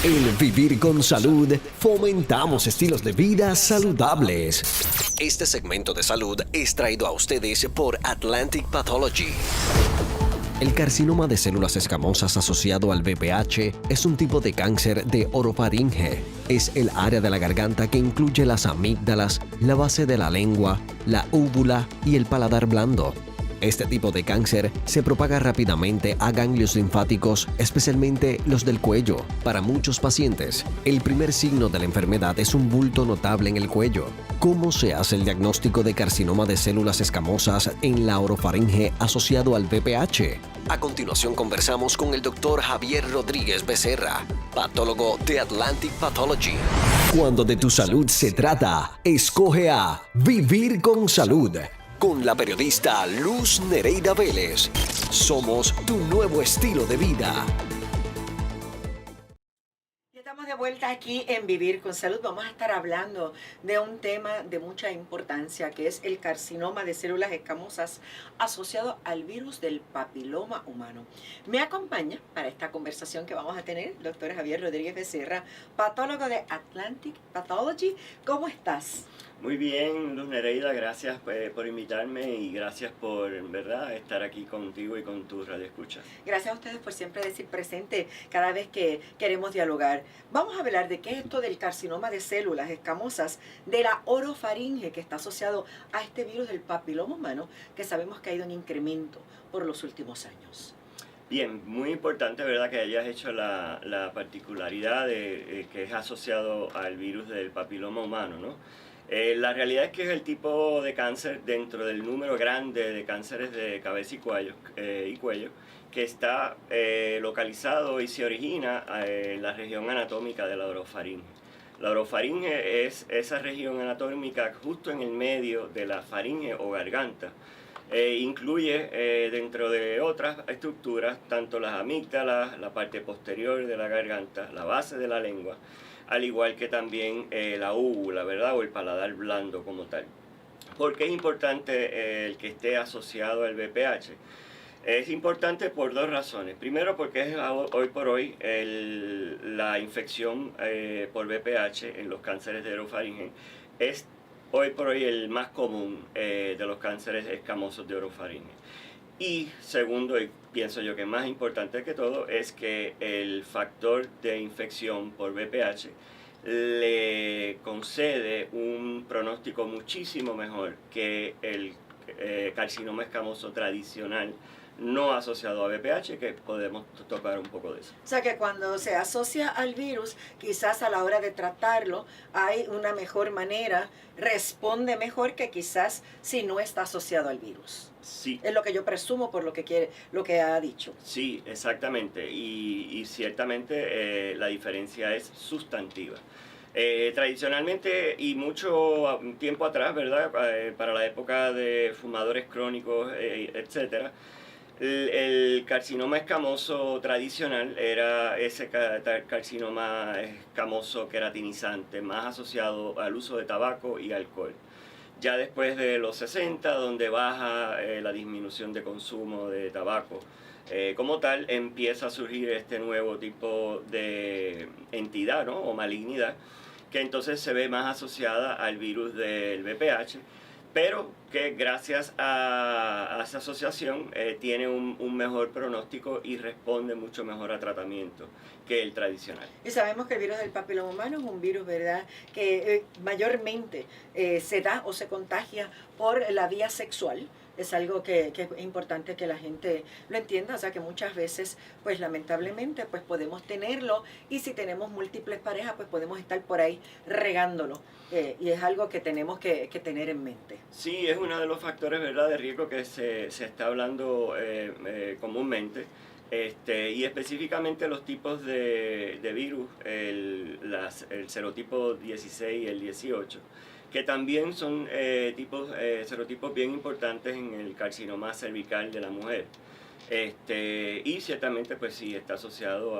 En Vivir con Salud fomentamos estilos de vida saludables. Este segmento de salud es traído a ustedes por Atlantic Pathology. El carcinoma de células escamosas asociado al VPH es un tipo de cáncer de orofaringe. Es el área de la garganta que incluye las amígdalas, la base de la lengua, la úvula y el paladar blando. Este tipo de cáncer se propaga rápidamente a ganglios linfáticos, especialmente los del cuello. Para muchos pacientes, el primer signo de la enfermedad es un bulto notable en el cuello. ¿Cómo se hace el diagnóstico de carcinoma de células escamosas en la orofaringe asociado al VPH? A continuación conversamos con el Dr. Javier Rodríguez Becerra, patólogo de Atlantic Pathology. Cuando de tu salud se trata, escoge a Vivir con Salud, con la periodista Luz Nereida Vélez. Somos tu nuevo estilo de vida. Estamos de vuelta aquí en Vivir con Salud. Vamos a estar hablando de un tema de mucha importancia, que es el carcinoma de células escamosas asociado al virus del papiloma humano. Me acompaña para esta conversación que vamos a tener el doctor Javier Rodríguez Becerra, patólogo de Atlantic Pathology. ¿Cómo estás? Muy bien, Luz Nereida, gracias por invitarme y gracias por, ¿verdad?, estar aquí contigo y con tu radioescucha. Gracias a ustedes por siempre decir presente cada vez que queremos dialogar. Vamos a hablar de qué es esto del carcinoma de células escamosas de la orofaringe, que está asociado a este virus del papiloma humano, que sabemos que ha ido en incremento por los últimos años. Bien, muy importante, ¿verdad?, que hayas hecho la particularidad de que es asociado al virus del papiloma humano, ¿no? La realidad es que es el tipo de cáncer dentro del número grande de cánceres de cabeza y cuello que está localizado y se origina en la región anatómica de la orofaringe. La orofaringe es esa región anatómica justo en el medio de la faringe o garganta. Incluye dentro de otras estructuras tanto las amígdalas, la parte posterior de la garganta, la base de la lengua, al igual que también la úvula, ¿verdad?, o el paladar blando como tal. ¿Por qué es importante el que esté asociado al VPH? Es importante por dos razones. Primero, porque es hoy por hoy la infección por VPH en los cánceres de orofaringe es hoy por hoy el más común de los cánceres escamosos de orofaringe. Y segundo, y pienso yo que más importante que todo, es que el factor de infección por VPH le concede un pronóstico muchísimo mejor que el carcinoma escamoso tradicional no asociado a VPH, que podemos tocar un poco de eso. O sea que cuando se asocia al virus, quizás a la hora de tratarlo hay una mejor manera, responde mejor que quizás si no está asociado al virus. Sí. Es lo que yo presumo por lo que ha dicho. Sí, exactamente. Y ciertamente la diferencia es sustantiva. Tradicionalmente y mucho tiempo atrás, ¿verdad?, para la época de fumadores crónicos, etcétera, el carcinoma escamoso tradicional era ese carcinoma escamoso queratinizante, más asociado al uso de tabaco y alcohol. Ya después de los 60, donde baja la disminución de consumo de tabaco, como tal, empieza a surgir este nuevo tipo de entidad, ¿no?, o malignidad, que entonces se ve más asociada al virus del VPH, pero que gracias a esa asociación tiene un mejor pronóstico y responde mucho mejor a tratamiento que el tradicional. Y sabemos que el virus del papiloma humano es un virus, ¿verdad?, que mayormente se da o se contagia por la vía sexual. Es algo que es importante que la gente lo entienda, o sea que muchas veces, pues lamentablemente, pues podemos tenerlo, y si tenemos múltiples parejas, pues podemos estar por ahí regándolo, y es algo que tenemos que tener en mente. Sí, es uno de los factores, ¿verdad?, de riesgo que se está hablando comúnmente, y específicamente los tipos de virus, el serotipo 16 y el 18, que también son serotipos bien importantes en el carcinoma cervical de la mujer. Y ciertamente pues sí está asociado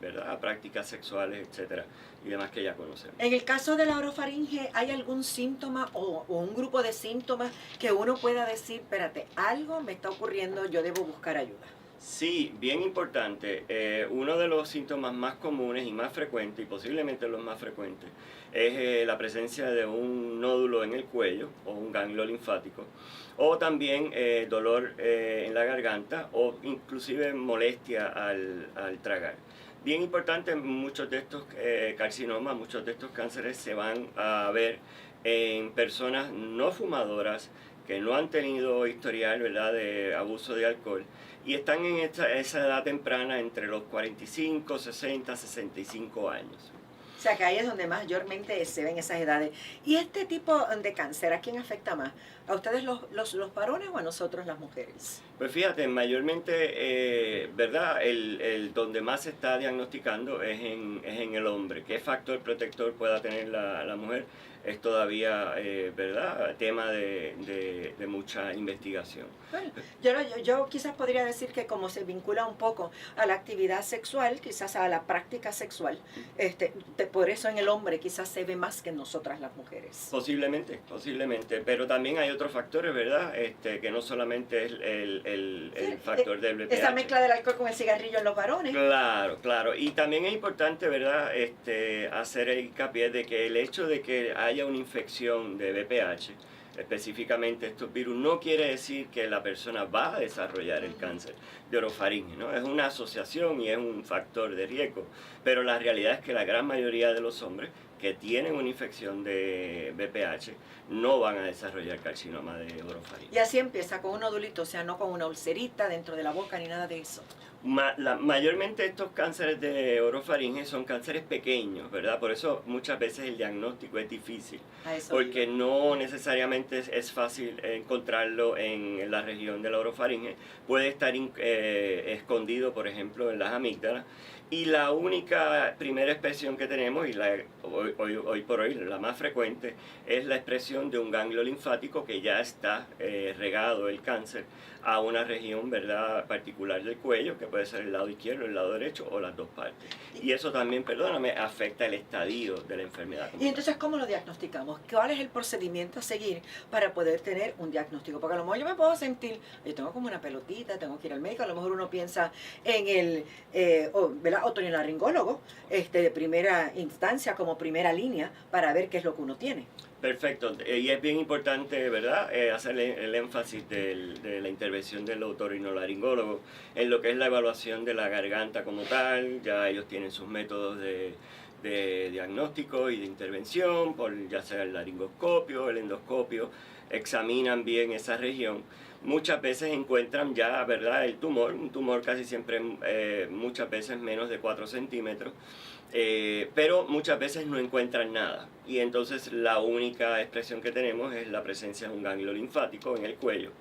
¿verdad?, a prácticas sexuales, etcétera, y demás que ya conocemos. En el caso de la orofaringe, ¿hay algún síntoma o un grupo de síntomas que uno pueda decir, espérate, algo me está ocurriendo, yo debo buscar ayuda? Sí, bien importante. Uno de los síntomas más comunes y más frecuentes, y posiblemente los más frecuentes, es la presencia de un nódulo en el cuello o un ganglio linfático, o también dolor en la garganta o inclusive molestia al tragar. Bien importante, muchos de estos carcinomas, muchos de estos cánceres se van a ver en personas no fumadoras que no han tenido historial, ¿verdad?, de abuso de alcohol y están en esa edad temprana entre los 45, 60, 65 años. O sea, que ahí es donde mayormente se ven esas edades. ¿Y este tipo de cáncer a quién afecta más? ¿A ustedes los varones o a nosotros las mujeres? Pues fíjate, mayormente, ¿verdad? Donde más se está diagnosticando es en el hombre. ¿Qué factor protector pueda tener la mujer? Es todavía, ¿verdad?, tema de mucha investigación. Bueno, yo quizás podría decir que como se vincula un poco a la actividad sexual, quizás a la práctica sexual, por eso en el hombre quizás se ve más que en nosotras las mujeres. Posiblemente, pero también hay otros factores, ¿verdad? Que no solamente es el factor del VPH. Esa mezcla del alcohol con el cigarrillo en los varones. Claro. Y también es importante, ¿verdad?, hacer el hincapié de que el hecho de que haya una infección de VPH, específicamente estos virus, no quiere decir que la persona va a desarrollar el cáncer de orofaringe, ¿no? Es una asociación y es un factor de riesgo, pero la realidad es que la gran mayoría de los hombres que tienen una infección de VPH no van a desarrollar carcinoma de orofaringe. Y así empieza, con un nodulito, o sea, no con una ulcerita dentro de la boca ni nada de eso. Mayormente estos cánceres de orofaringe son cánceres pequeños, ¿verdad? Por eso muchas veces el diagnóstico es difícil, porque no necesariamente es fácil encontrarlo en la región de la orofaringe. Puede estar escondido, por ejemplo, en las amígdalas. Y la única primera expresión que tenemos, y hoy por hoy la más frecuente, es la expresión de un ganglio linfático que ya está regado el cáncer a una región, ¿verdad?, particular del cuello, que puede ser el lado izquierdo, el lado derecho o las dos partes. Y eso también, perdóname, afecta el estadio de la enfermedad. Y entonces, ¿cómo lo diagnosticamos? ¿Cuál es el procedimiento a seguir para poder tener un diagnóstico? Porque a lo mejor yo me puedo sentir, yo tengo como una pelotita, tengo que ir al médico, a lo mejor uno piensa en el otorrinolaringólogo de primera instancia, como primera línea, para ver qué es lo que uno tiene. Perfecto, y es bien importante, ¿verdad?, hacer el énfasis de la intervención del otorrinolaringólogo en lo que es la evaluación de la garganta como tal. Ya ellos tienen sus métodos de diagnóstico y de intervención, por ya sea el laringoscopio, el endoscopio, examinan bien esa región. Muchas veces encuentran ya, ¿verdad?, el tumor, un tumor casi siempre, muchas veces menos de 4 centímetros, pero muchas veces no encuentran nada. Y entonces la única expresión que tenemos es la presencia de un ganglio linfático en el cuello,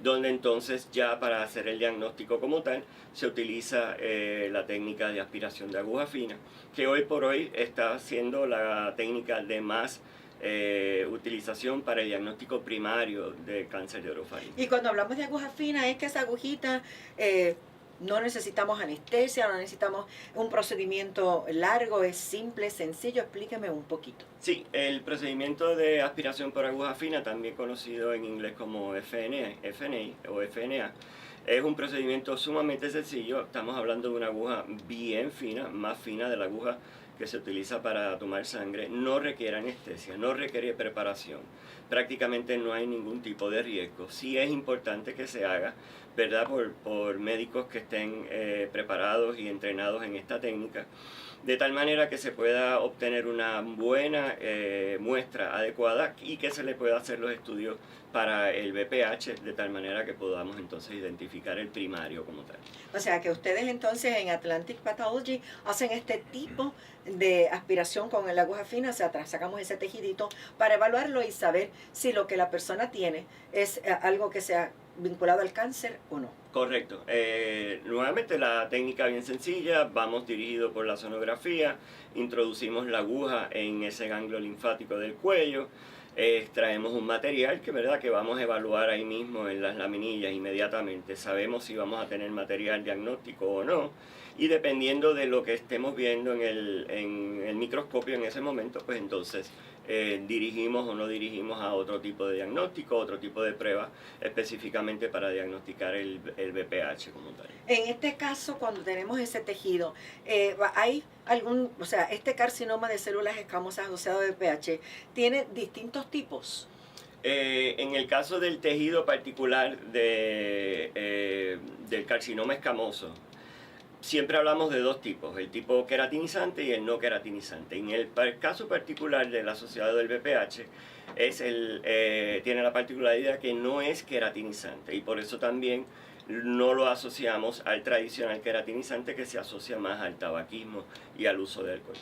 donde entonces ya para hacer el diagnóstico como tal se utiliza la técnica de aspiración de aguja fina, que hoy por hoy está siendo la técnica de más utilización para el diagnóstico primario de cáncer de orofaringe. Y cuando hablamos de aguja fina, es que esa agujita no necesitamos anestesia, no necesitamos un procedimiento largo, es simple, sencillo. Explíqueme un poquito. Sí, el procedimiento de aspiración por aguja fina, también conocido en inglés como FNA o FNA, es un procedimiento sumamente sencillo. Estamos hablando de una aguja bien fina, más fina de la aguja que se utiliza para tomar sangre. No requiere anestesia, no requiere preparación. Prácticamente no hay ningún tipo de riesgo. Sí es importante que se haga, ¿verdad?, por médicos que estén preparados y entrenados en esta técnica, de tal manera que se pueda obtener una buena muestra adecuada y que se le pueda hacer los estudios para el VPH, de tal manera que podamos entonces identificar el primario como tal. O sea que ustedes entonces en Atlantic Pathology hacen este tipo de aspiración con la aguja fina, o sea, sacamos ese tejidito para evaluarlo y saber si lo que la persona tiene es algo que sea vinculado al cáncer o no. Correcto. Nuevamente la técnica bien sencilla, vamos dirigido por la sonografía, introducimos la aguja en ese ganglio linfático del cuello, extraemos un material que vamos a evaluar ahí mismo en las laminillas inmediatamente. Sabemos si vamos a tener material diagnóstico o no. y dependiendo de lo que estemos viendo en el microscopio en ese momento, pues entonces dirigimos o no dirigimos a otro tipo de diagnóstico, otro tipo de prueba específicamente para diagnosticar el BPH como tal. En este caso, cuando tenemos ese tejido, ¿hay o sea, este carcinoma de células escamosas asociado al BPH tiene distintos tipos? En el caso del tejido particular del carcinoma escamoso, siempre hablamos de dos tipos, el tipo queratinizante y el no queratinizante. En el caso particular del asociado del BPH, tiene la particularidad que no es queratinizante y por eso también no lo asociamos al tradicional queratinizante que se asocia más al tabaquismo y al uso de alcohol.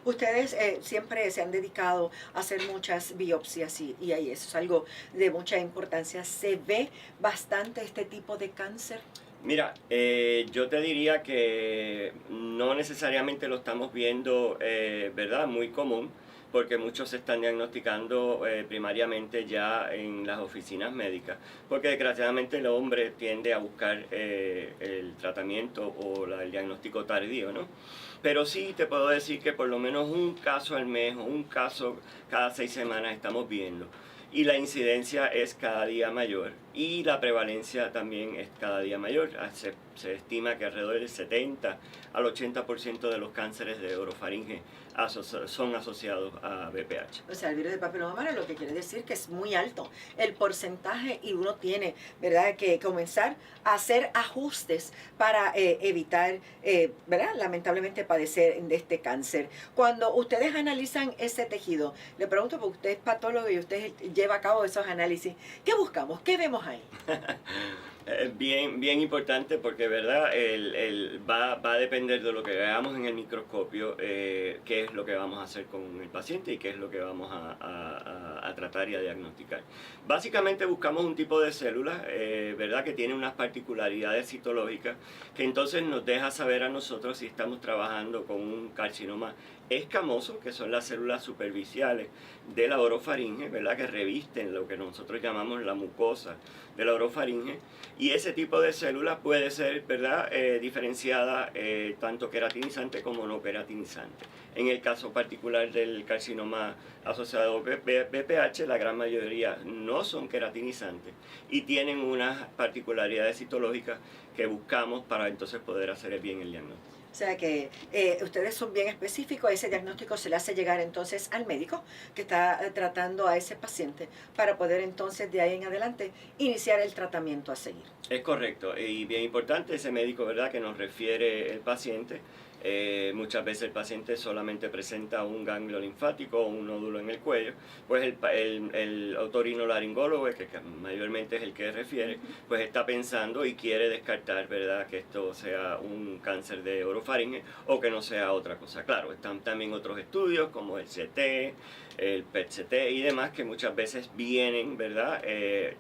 Ustedes siempre se han dedicado a hacer muchas biopsias y ahí eso es algo de mucha importancia. ¿Se ve bastante este tipo de cáncer? Mira, yo te diría que no necesariamente lo estamos viendo, ¿verdad? Muy común, porque muchos se están diagnosticando primariamente ya en las oficinas médicas, porque desgraciadamente el hombre tiende a buscar el tratamiento o el diagnóstico tardío, ¿no? Pero sí te puedo decir que por lo menos un caso al mes o un caso cada 6 semanas estamos viendo. Y la incidencia es cada día mayor y la prevalencia también es cada día mayor. Se estima que alrededor del 70 al 80% de los cánceres de orofaringe son asociados a BPH. O sea, el virus del papiloma humano lo que quiere decir que es muy alto el porcentaje y uno tiene, ¿verdad?, que comenzar a hacer ajustes para evitar, ¿verdad?, lamentablemente padecer de este cáncer. Cuando ustedes analizan ese tejido, le pregunto porque usted es patólogo y usted lleva a cabo esos análisis, ¿qué buscamos? ¿Qué vemos ahí? Bien importante porque, ¿verdad? Va a depender de lo que veamos en el microscopio, qué es lo que vamos a hacer con el paciente y qué es lo que vamos a tratar y a diagnosticar. Básicamente buscamos un tipo de célula, ¿verdad? Que tiene unas particularidades citológicas que entonces nos deja saber a nosotros si estamos trabajando con un carcinoma escamoso, que son las células superficiales de la orofaringe, ¿verdad? Que revisten lo que nosotros llamamos la mucosa de la orofaringe, y ese tipo de células puede ser, ¿verdad?, diferenciada tanto queratinizante como no queratinizante. En el caso particular del carcinoma asociado a BPH, la gran mayoría no son queratinizantes y tienen unas particularidades citológicas que buscamos para entonces poder hacer bien el diagnóstico. O sea que ustedes son bien específicos, ese diagnóstico se le hace llegar entonces al médico que está tratando a ese paciente para poder entonces de ahí en adelante iniciar el tratamiento a seguir. Es correcto, y bien importante ese médico, ¿verdad?, que nos refiere el paciente. Muchas veces el paciente solamente presenta un ganglio linfático o un nódulo en el cuello, pues el otorinolaringólogo, que mayormente es el que refiere, pues está pensando y quiere descartar, ¿verdad?, que esto sea un cáncer de orofaringe o que no sea otra cosa. Claro, están también otros estudios como el CT, el PET-CT y demás que muchas veces vienen, ¿verdad?,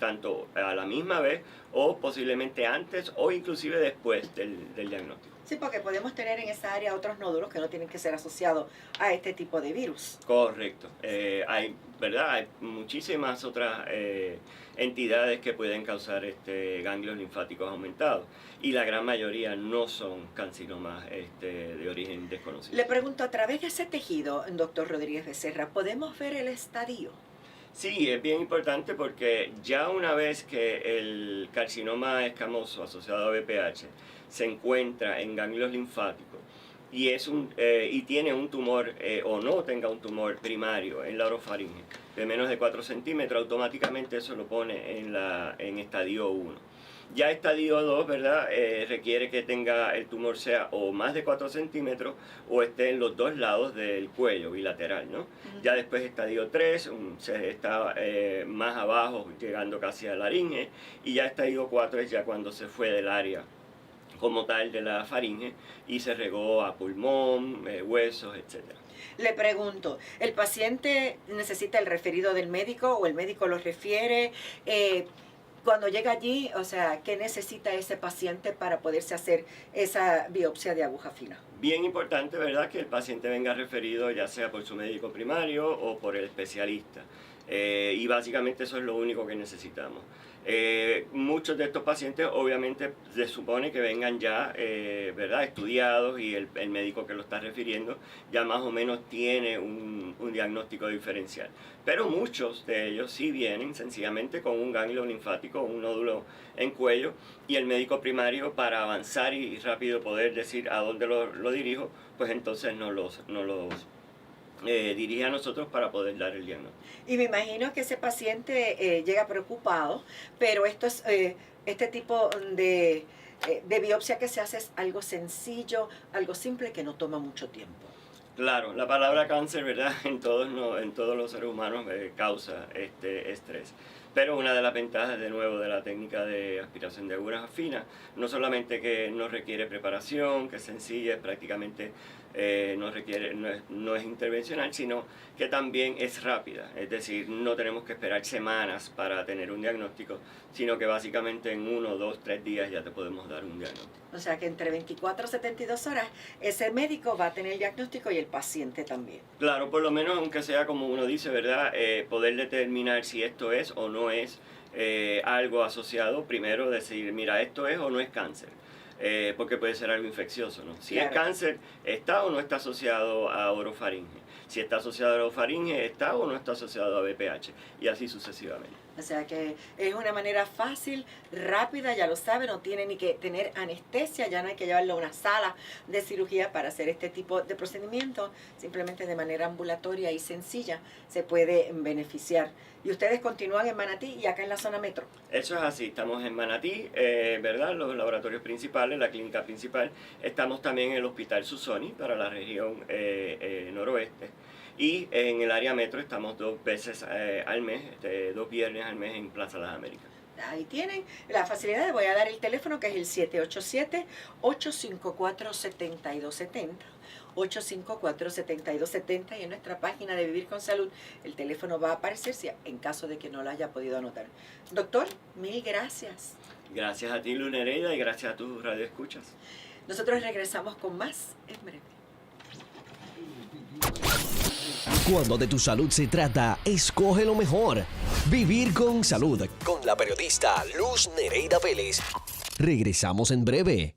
tanto a la misma vez o posiblemente antes o inclusive después del diagnóstico. Sí, porque podemos tener en esa área otros nódulos que no tienen que ser asociados a este tipo de virus. Correcto. ¿Verdad? Hay muchísimas otras entidades que pueden causar ganglios linfáticos aumentados y la gran mayoría no son carcinomas de origen desconocido. Le pregunto, a través de ese tejido, doctor Rodríguez Becerra, ¿podemos ver el estadio? Sí, es bien importante porque ya una vez que el carcinoma escamoso asociado a BPH se encuentra en ganglios linfáticos y tiene un tumor o no tenga un tumor primario en la orofaringe de menos de 4 centímetros, automáticamente eso lo pone en estadio 1. Ya estadio 2, ¿verdad? Requiere que el tumor sea o más de 4 centímetros o esté en los dos lados del cuello, bilateral, ¿no? Ya después estadio 3, se está más abajo, llegando casi a la laringe, y ya estadio 4 es ya cuando se fue del área como tal de la faringe y se regó a pulmón, huesos, etc. Le pregunto, ¿el paciente necesita el referido del médico o el médico lo refiere? Cuando llega allí, o sea, ¿qué necesita ese paciente para poderse hacer esa biopsia de aguja fina? Bien importante, ¿verdad?, que el paciente venga referido ya sea por su médico primario o por el especialista. Y básicamente eso es lo único que necesitamos. Muchos de estos pacientes obviamente se supone que vengan ya ¿verdad? Estudiados, y el médico que lo está refiriendo ya más o menos tiene un diagnóstico diferencial. Pero muchos de ellos sí vienen sencillamente con un ganglio linfático, un nódulo en cuello, y el médico primario, para avanzar y rápido poder decir a dónde lo dirijo, pues entonces nos los dirige a nosotros para poder dar el diagnóstico. Y me imagino que ese paciente llega preocupado, pero esto es este tipo de biopsia que se hace es algo sencillo, algo simple que no toma mucho tiempo. Claro, la palabra cáncer, ¿verdad? En todos los seres humanos causa estrés. Pero una de las ventajas, de nuevo, de la técnica de aspiración de agujas finas, no solamente que no requiere preparación, que es sencilla, prácticamente no es intervencional, sino que también es rápida. Es decir, no tenemos que esperar semanas para tener un diagnóstico, sino que básicamente en 1, 2, 3 días ya te podemos dar un diagnóstico. O sea que entre 24 y 72 horas ese médico va a tener el diagnóstico y el paciente también. Claro, por lo menos, aunque sea como uno dice, ¿verdad? Poder determinar si esto es o no es algo asociado. Primero decir, mira, esto es o no es cáncer. Porque puede ser algo infeccioso, ¿no? Si claro. Es cáncer, ¿está o no está asociado a orofaringe? Si está asociado a orofaringe, ¿está o no está asociado a BPH? Y así sucesivamente. O sea que es una manera fácil, rápida, ya lo sabe, no tiene ni que tener anestesia, ya no hay que llevarlo a una sala de cirugía para hacer este tipo de procedimiento, simplemente de manera ambulatoria y sencilla se puede beneficiar. Y ustedes continúan en Manatí y acá en la zona metro. Eso es así, estamos en Manatí, ¿verdad? Los laboratorios principales, la clínica principal. Estamos también en el Hospital Susoni para la región noroeste. Y en el área metro estamos 2 veces al mes, 2 viernes al mes en Plaza Las Américas. Ahí tienen la facilidad. Voy a dar el teléfono, que es el 787-854-7270. 854-7270, y en nuestra página de Vivir con Salud el teléfono va a aparecer si en caso de que no lo haya podido anotar. Doctor, mil gracias. Gracias a ti, Luz Nereida, y gracias a tus radioescuchas. Nosotros regresamos con más en breve. Cuando de tu salud se trata, escoge lo mejor. Vivir con Salud, con la periodista Luz Nereida Vélez. Regresamos en breve.